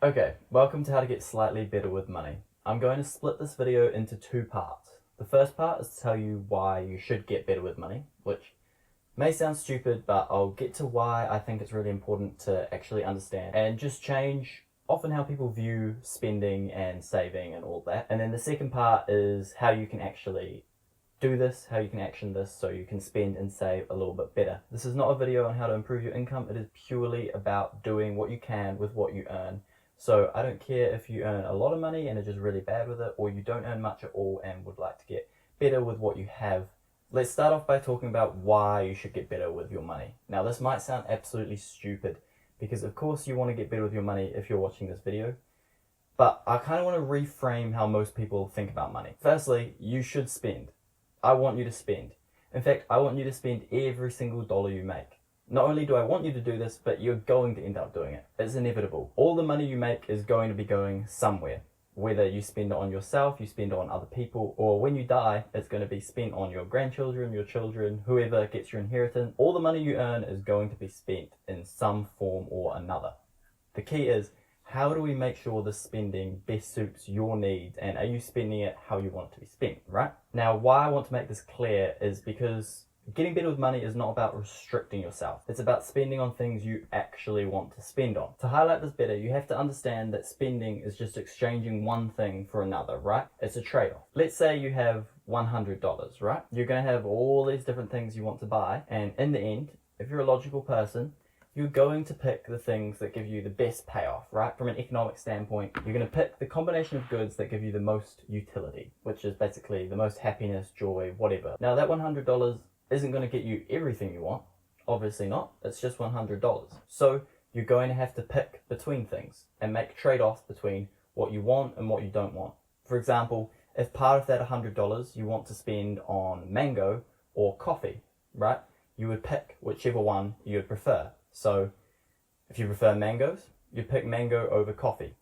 Okay, welcome to how to get slightly better with money. I'm going to split this video into two parts. The first part is to tell you why you should get better with money, which may sound stupid, but I'll get to why I think it's really important to actually understand and just change often how people view spending and saving and all that. And then the second part is how you can actually do this, how you can action this so you can spend and save a little bit better. This is not a video on how to improve your income. It is purely about doing what you can with what you earn. So I don't care if you earn a lot of money and are just really bad with it, or you don't earn much at all and would like to get better with what you have. Let's start off by talking about why you should get better with your money. Now this might sound absolutely stupid because of course you want to get better with your money if you're watching this video, but I kind of want to reframe how most people think about money. Firstly, you should spend. I want you to spend. In fact, I want you to spend every single dollar you make. Not only do I want you to do this, but you're going to end up doing it. It's inevitable. All the money you make is going to be going somewhere. Whether you spend it on yourself, you spend it on other people, or when you die, it's going to be spent on your grandchildren, your children, whoever gets your inheritance. All the money you earn is going to be spent in some form or another. The key is, how do we make sure the spending best suits your needs, and are you spending it how you want it to be spent, right? Now, why I want to make this clear is because getting better with money is not about restricting yourself. It's about spending on things you actually want to spend on. To highlight this better, you have to understand that spending is just exchanging one thing for another, right? It's a trade-off. Let's say you have $100, right? You're going to have all these different things you want to buy, and in the end, if you're a logical person, you're going to pick the things that give you the best payoff, right? From an economic standpoint, you're going to pick the combination of goods that give you the most utility, which is basically the most happiness, joy, whatever. Now that $100 isn't going to get you everything you want. Obviously not. It's just $100. So you're going to have to pick between things and make trade-offs between what you want and what you don't want. For example, if part of that $100 you want to spend on mango or coffee, right? You would pick whichever one you would prefer. So if you prefer mangoes, you'd pick mango over coffee.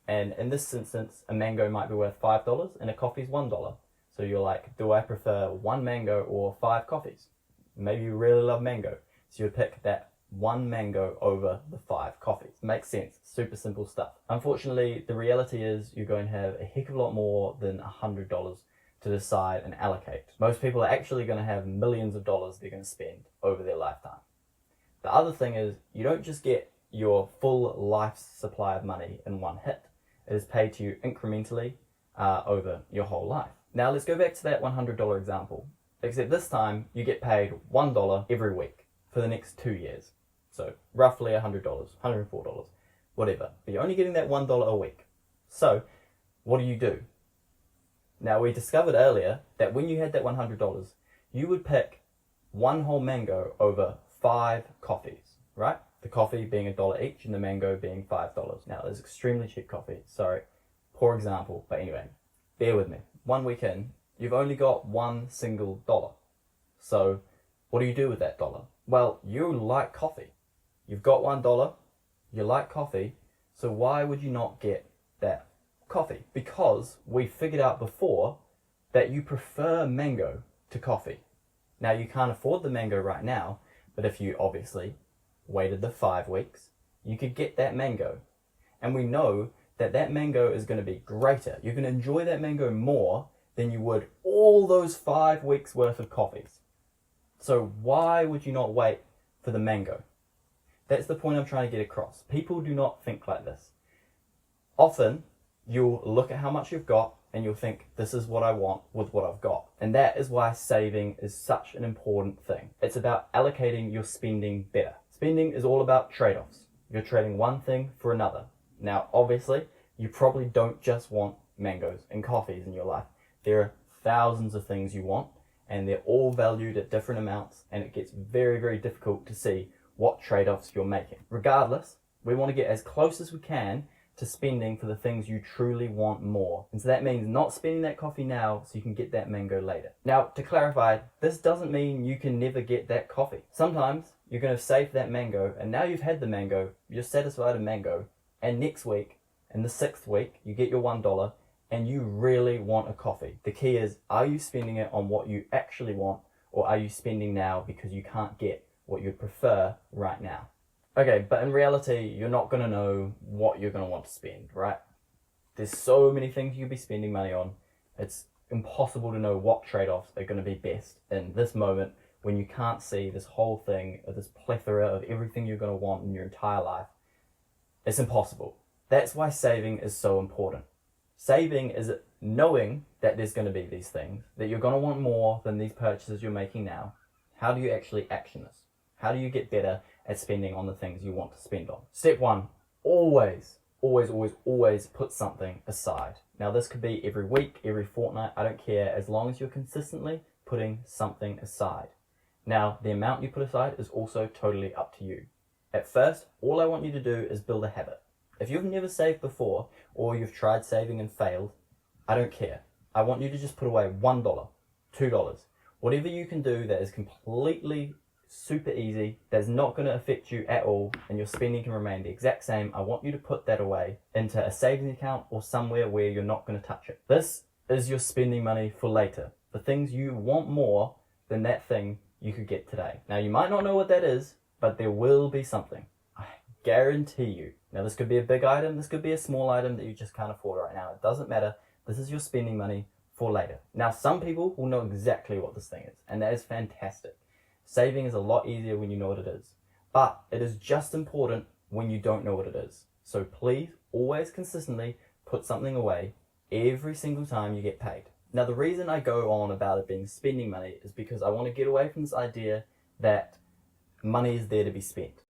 And in this instance, a mango might be worth $5 and a coffee's $1. So you're like, do I prefer one mango or 5 coffees? Maybe you really love mango. So you would pick that one mango over the 5 coffees. Makes sense. Super simple stuff. Unfortunately, the reality is you're going to have a heck of a lot more than $100 to decide and allocate. Most people are actually going to have millions of dollars they're going to spend over their lifetime. The other thing is, you don't just get your full life supply of money in one hit. It is paid to you incrementally over your whole life. Now let's go back to that $100 example, except this time you get paid $1 every week for the next 2 years. So roughly $100, $104, whatever. But you're only getting that $1 a week. So what do? Now we discovered earlier that when you had that $100, you would pick one whole mango over 5 coffees, right? The coffee being $1 each and the mango being $5. Now there's extremely cheap coffee. Sorry, poor example, but anyway, bear with me. 1 week in, you've only got one single dollar. So what do you do with that dollar? Well, you like coffee. You've got $1, you like coffee, so why would you not get that coffee? Because we figured out before that you prefer mango to coffee. Now you can't afford the mango right now, but if you obviously waited the 5 weeks, you could get that mango. And we know that that mango is going to be greater. You're going to enjoy that mango more than you would all those 5 weeks worth of coffees. So why would you not wait for the mango? That's the point I'm trying to get across. People do not think like this. Often, you'll look at how much you've got and you'll think, this is what I want with what I've got. And that is why saving is such an important thing. It's about allocating your spending better. Spending is all about trade-offs. You're trading one thing for another. Now, obviously, you probably don't just want mangoes and coffees in your life. There are thousands of things you want, and they're all valued at different amounts, and it gets very, very difficult to see what trade-offs you're making. Regardless, we want to get as close as we can to spending for the things you truly want more. And so that means not spending that coffee now so you can get that mango later. Now, to clarify, this doesn't mean you can never get that coffee. Sometimes you're going to save that mango, and now you've had the mango, you're satisfied with mango, and next week, in the 6th week, you get your $1 and you really want a coffee. The key is, are you spending it on what you actually want, or are you spending now because you can't get what you'd prefer right now? Okay, but in reality, you're not going to know what you're going to want to spend, right? There's so many things you could be spending money on. It's impossible to know what trade-offs are going to be best in this moment when you can't see this whole thing, or this plethora of everything you're going to want in your entire life. It's impossible. That's why saving is so important. Saving is knowing that there's going to be these things, that you're going to want more than these purchases you're making now. How do you actually action this? How do you get better at spending on the things you want to spend on? Step one, always put something aside. Now this could be every week, every fortnight, I don't care, as long as you're consistently putting something aside. Now the amount you put aside is also totally up to you. At first, all I want you to do is build a habit. If you've never saved before, or you've tried saving and failed, I don't care. I want you to just put away $1, $2, whatever you can do that is completely super easy, that's not going to affect you at all, and your spending can remain the exact same. I want you to put that away into a savings account or somewhere where you're not going to touch it. This is your spending money for later. The things you want more than that thing you could get today. Now you might not know what that is, but there will be something. I guarantee you. Now this could be a big item, this could be a small item that you just can't afford right now. It doesn't matter. This is your spending money for later. Now some people will know exactly what this thing is, and that is fantastic. Saving is a lot easier when you know what it is, but it is just important when you don't know what it is. So please always consistently put something away every single time you get paid. Now the reason I go on about it being spending money is because I want to get away from this idea that money is there to be spent.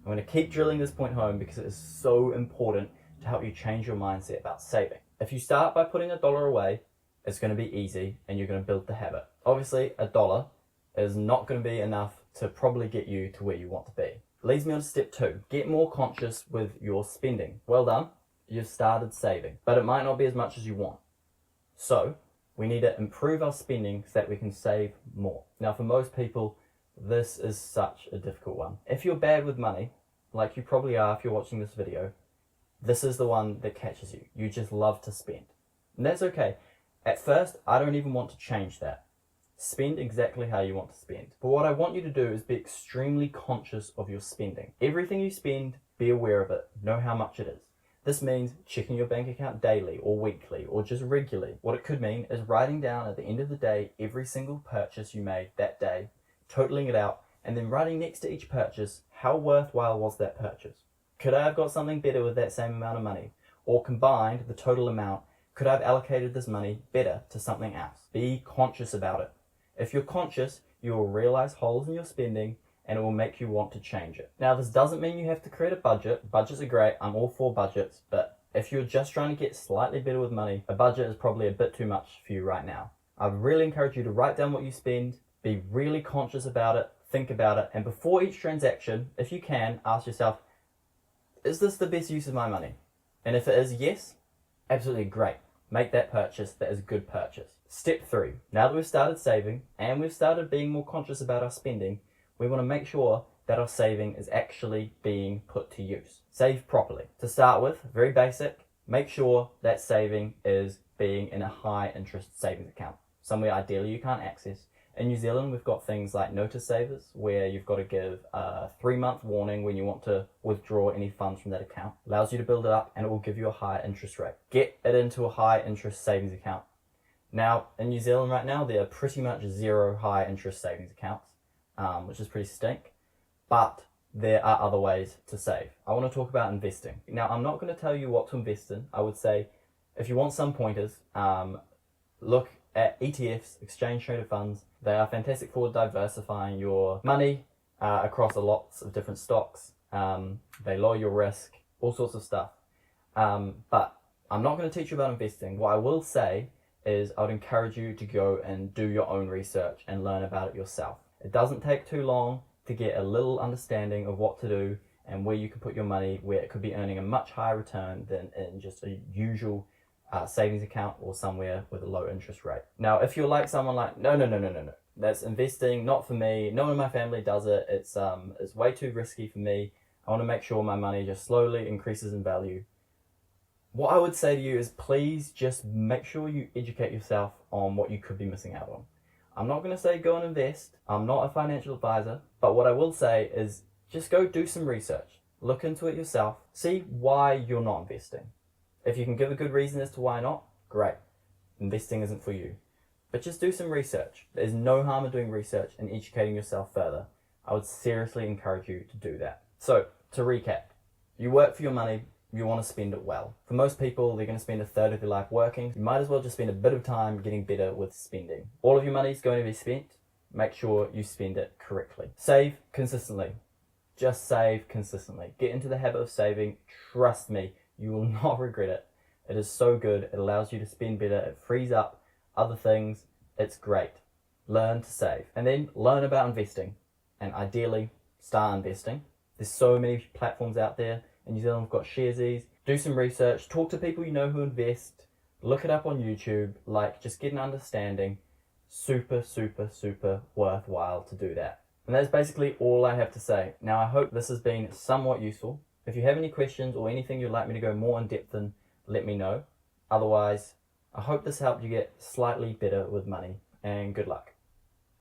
I'm going to keep drilling this point home because it is so important to help you change your mindset about saving. If you start by putting $1 away, it's going to be easy and you're going to build the habit. Obviously, $1 is not going to be enough to probably get you to where you want to be. Leads me on to step 2. Get more conscious with your spending. Well done, you've started saving, but it might not be as much as you want. So, we need to improve our spending so that we can save more. Now, for most people, this is such a difficult one. If you're bad with money, like you probably are if you're watching this video, this is the one that catches you. You just love to spend. And that's okay. At first, I don't even want to change that. Spend exactly how you want to spend. But what I want you to do is be extremely conscious of your spending. Everything you spend, be aware of it. Know how much it is. This means checking your bank account daily or weekly or just regularly. What it could mean is writing down at the end of the day every single purchase you made that day, totaling it out, and then writing next to each purchase, how worthwhile was that purchase? Could I have got something better with that same amount of money? Or combined the total amount, could I have allocated this money better to something else? Be conscious about it. If you're conscious, you will realize holes in your spending and it will make you want to change it. Now, this doesn't mean you have to create a budget. Budgets are great. I'm all for budgets. But if you're just trying to get slightly better with money, a budget is probably a bit too much for you right now. I'd really encourage you to write down what you spend, be really conscious about it, think about it, and before each transaction, if you can, ask yourself, is this the best use of my money? And if it is yes, absolutely great. Make that purchase that is a good purchase. Step 3. Now that we've started saving and we've started being more conscious about our spending, we want to make sure that our saving is actually being put to use. Save properly. To start with, very basic, make sure that saving is being in a high interest savings account, somewhere ideally you can't access. In New Zealand, we've got things like notice savers, where you've got to give a 3-month warning when you want to withdraw any funds from that account. Allows you to build it up and it will give you a higher interest rate. Get it into a high interest savings account. Now, in New Zealand right now, there are pretty much 0 high interest savings accounts, which is pretty stink, but there are other ways to save. I want to talk about investing. Now, I'm not going to tell you what to invest in. I would say, if you want some pointers, look at ETFs, exchange traded funds. They are fantastic for diversifying your money across lots of different stocks. They lower your risk, all sorts of stuff. But I'm not going to teach you about investing. What I will say is I would encourage you to go and do your own research and learn about it yourself. It doesn't take too long to get a little understanding of what to do and where you can put your money, where it could be earning a much higher return than in just a usual savings account or somewhere with a low interest rate. Now, if you're like someone like, no, that's investing, not for me, no one in my family does it, it's way too risky for me, I want to make sure my money just slowly increases in value. What I would say to you is please just make sure you educate yourself on what you could be missing out on. I'm not going to say go and invest. I'm not a financial advisor. But what I will say is just go do some research. Look into it yourself. See why you're not investing. If you can give a good reason as to why not, great. Investing isn't for you. But just do some research. There's no harm in doing research and educating yourself further. I would seriously encourage you to do that. So, to recap, you work for your money, you want to spend it well. For most people, they're going to spend a third of their life working. You might as well just spend a bit of time getting better with spending. All of your money is going to be spent. Make sure you spend it correctly. Save consistently. Just save consistently. Get into the habit of saving. Trust me, you will not regret it. It is so good. It allows you to spend better. It frees up other things. It's great. Learn to save. And then learn about investing. And ideally, start investing. There's so many platforms out there. In New Zealand, we've got Sharesies. Do some research. Talk to people you know who invest. Look it up on YouTube. Just get an understanding. Super, super, super worthwhile to do that. And that's basically all I have to say. Now, I hope this has been somewhat useful. If you have any questions or anything you'd like me to go more in depth in, let me know. Otherwise, I hope this helped you get slightly better with money, and good luck.